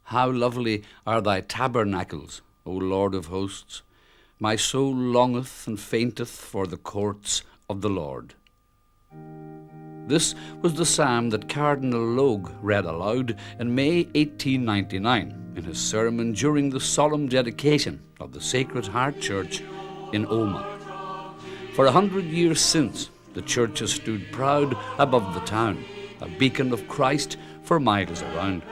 How lovely are thy tabernacles, O Lord of hosts! My soul longeth and fainteth for the courts of the Lord. This was the psalm that Cardinal Logue read aloud in May 1899 in his sermon during the solemn dedication of the Sacred Heart Church in Omagh. For 100 years since, the church has stood proud above the town, a beacon of Christ for miles around.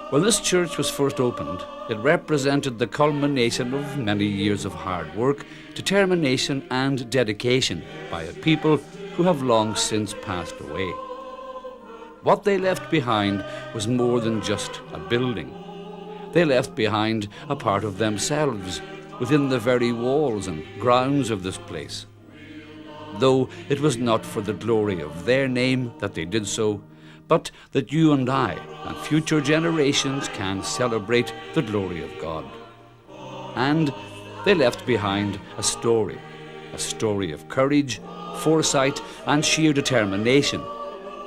When this church was first opened, it represented the culmination of many years of hard work, determination and dedication by a people who have long since passed away. What they left behind was more than just a building. They left behind a part of themselves within the very walls and grounds of this place. Though it was not for the glory of their name that they did so, but that you and I and future generations can celebrate the glory of God. And they left behind a story of courage, foresight and sheer determination,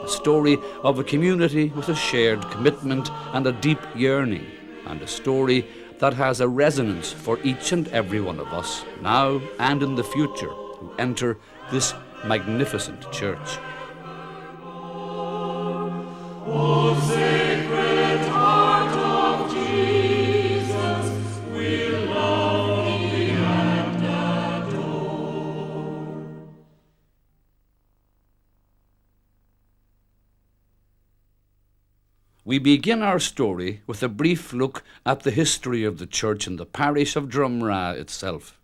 a story of a community with a shared commitment and a deep yearning, and a story that has a resonance for each and every one of us, now and in the future, who enter this magnificent church. O Sacred Heart of Jesus, we love thee and adore. We begin our story with a brief look at the history of the church in the parish of Drumragh itself.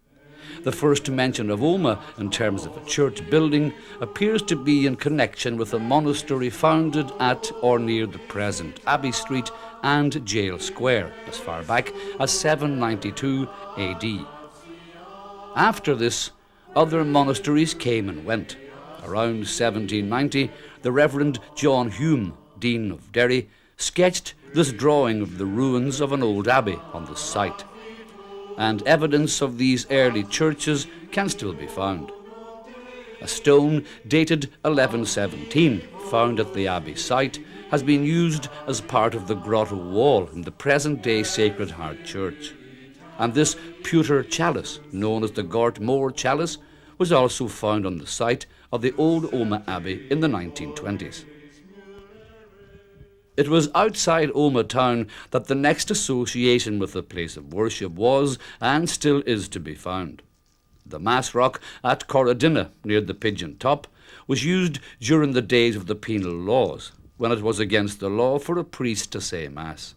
The first mention of Omagh in terms of a church building appears to be in connection with a monastery founded at or near the present Abbey Street and Jail Square, as far back as 792 AD. After this, other monasteries came and went. Around 1790, the Reverend John Hume, Dean of Derry, sketched this drawing of the ruins of an old abbey on the site, and evidence of these early churches can still be found. A stone dated 1117, found at the abbey site, has been used as part of the grotto wall in the present-day Sacred Heart Church. And this pewter chalice, known as the Gortmore chalice, was also found on the site of the old Omagh Abbey in the 1920s. It was outside Omagh town that the next association with the place of worship was, and still is, to be found. The Mass Rock at Corradinna, near the Pigeon Top, was used during the days of the penal laws, when it was against the law for a priest to say Mass.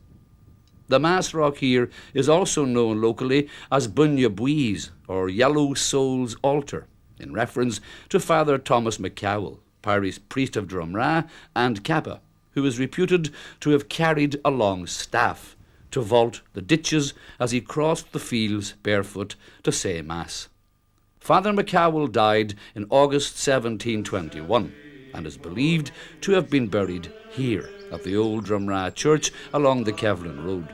The Mass Rock here is also known locally as Bunyabwees, or Yellow Soul's Altar, in reference to Father Thomas McCowell, parish priest of Drumragh and Kappa, who is reputed to have carried a long staff to vault the ditches as he crossed the fields barefoot to say Mass. Father McCowell died in August 1721 and is believed to have been buried here at the old Drumragh Church along the Kevlin Road.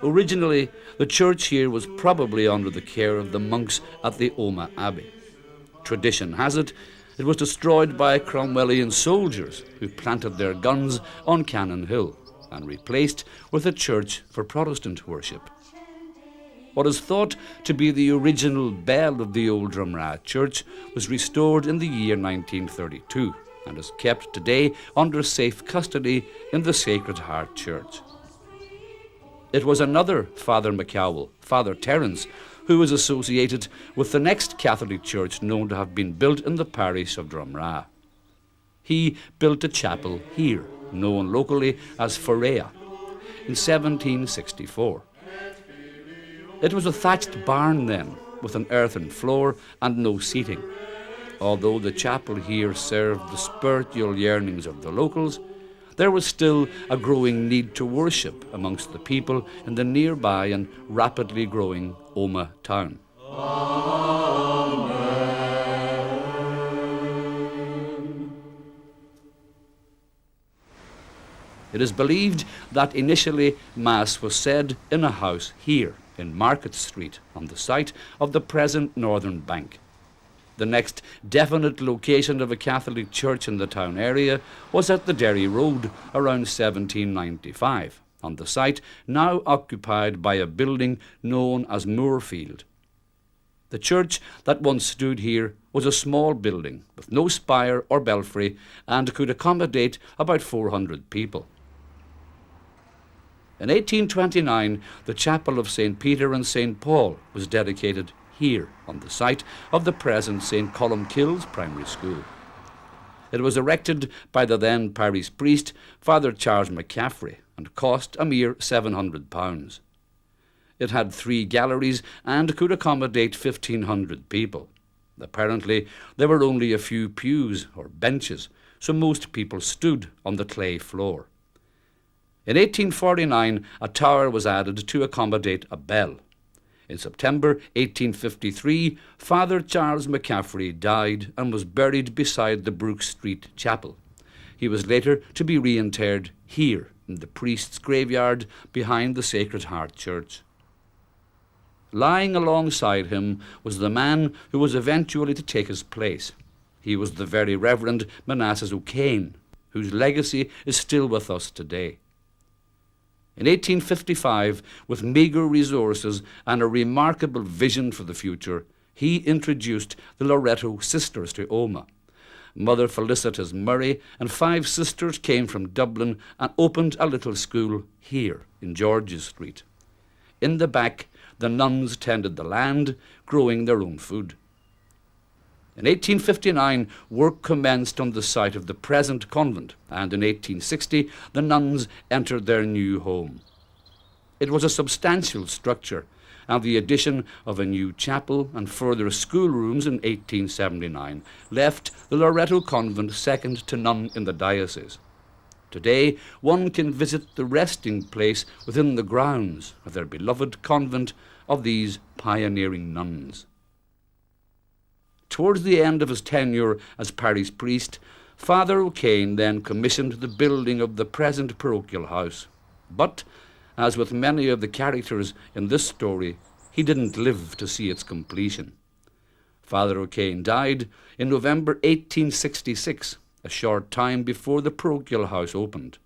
Originally, the church here was probably under the care of the monks at the Omagh Abbey. Tradition has it was destroyed by Cromwellian soldiers who planted their guns on Cannon Hill and replaced with a church for Protestant worship. What is thought to be the original bell of the old Drumragh Church was restored in the year 1932 and is kept today under safe custody in the Sacred Heart Church. It was another Father McCowell, Father Terence, who was associated with the next Catholic church known to have been built in the parish of Drumragh. He built a chapel here, known locally as Forea, in 1764. It was a thatched barn then, with an earthen floor and no seating. Although the chapel here served the spiritual yearnings of the locals, there was still a growing need to worship amongst the people in the nearby and rapidly growing Omagh town. Amen. It is believed that initially Mass was said in a house here in Market Street on the site of the present Northern Bank. The next definite location of a Catholic church in the town area was at the Derry Road around 1795, on the site now occupied by a building known as Moorfield. The church that once stood here was a small building with no spire or belfry and could accommodate about 400 people. In 1829, the chapel of St. Peter and St. Paul was dedicated here on the site of the present St. Columkille's Primary School. It was erected by the then parish priest, Father Charles McCaffrey, and cost a mere £700. It had 3 galleries and could accommodate 1,500 people. Apparently, there were only a few pews or benches, so most people stood on the clay floor. In 1849, a tower was added to accommodate a bell. In September 1853, Father Charles McCaffrey died and was buried beside the Brook Street Chapel. He was later to be reinterred here in the priest's graveyard behind the Sacred Heart Church. Lying alongside him was the man who was eventually to take his place. He was the Very Reverend Manasseh O'Kane, whose legacy is still with us today. In 1855, with meagre resources and a remarkable vision for the future, he introduced the Loreto Sisters to Omagh. Mother Felicitas Murray and 5 sisters came from Dublin and opened a little school here in George's Street. In the back, the nuns tended the land, growing their own food. In 1859, work commenced on the site of the present convent, and in 1860, the nuns entered their new home. It was a substantial structure, and the addition of a new chapel and further schoolrooms in 1879 left the Loreto convent second to none in the diocese. Today, one can visit the resting place within the grounds of their beloved convent of these pioneering nuns. Towards the end of his tenure as parish priest, Father O'Kane then commissioned the building of the present parochial house. But, as with many of the characters in this story, he didn't live to see its completion. Father O'Kane died in November 1866, a short time before the parochial house opened.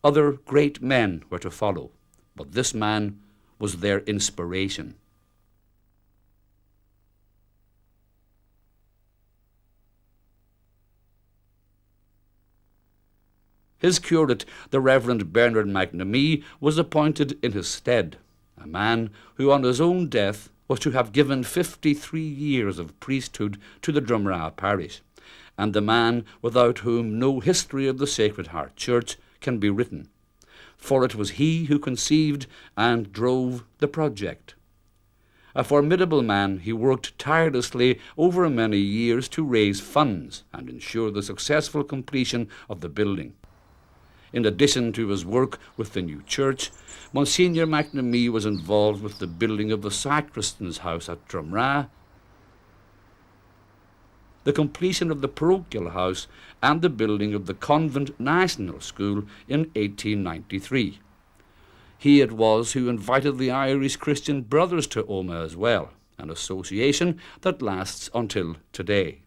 Other great men were to follow, but this man was their inspiration. His curate, the Reverend Bernard McNamee, was appointed in his stead, a man who on his own death was to have given 53 years of priesthood to the Drumragh parish, and the man without whom no history of the Sacred Heart Church can be written, for it was he who conceived and drove the project. A formidable man, he worked tirelessly over many years to raise funds and ensure the successful completion of the building. In addition to his work with the new church, Monsignor McNamee was involved with the building of the sacristan's house at Drumragh, the completion of the parochial house, and the building of the Convent National School in 1893. He it was who invited the Irish Christian Brothers to Omagh as well, an association that lasts until today.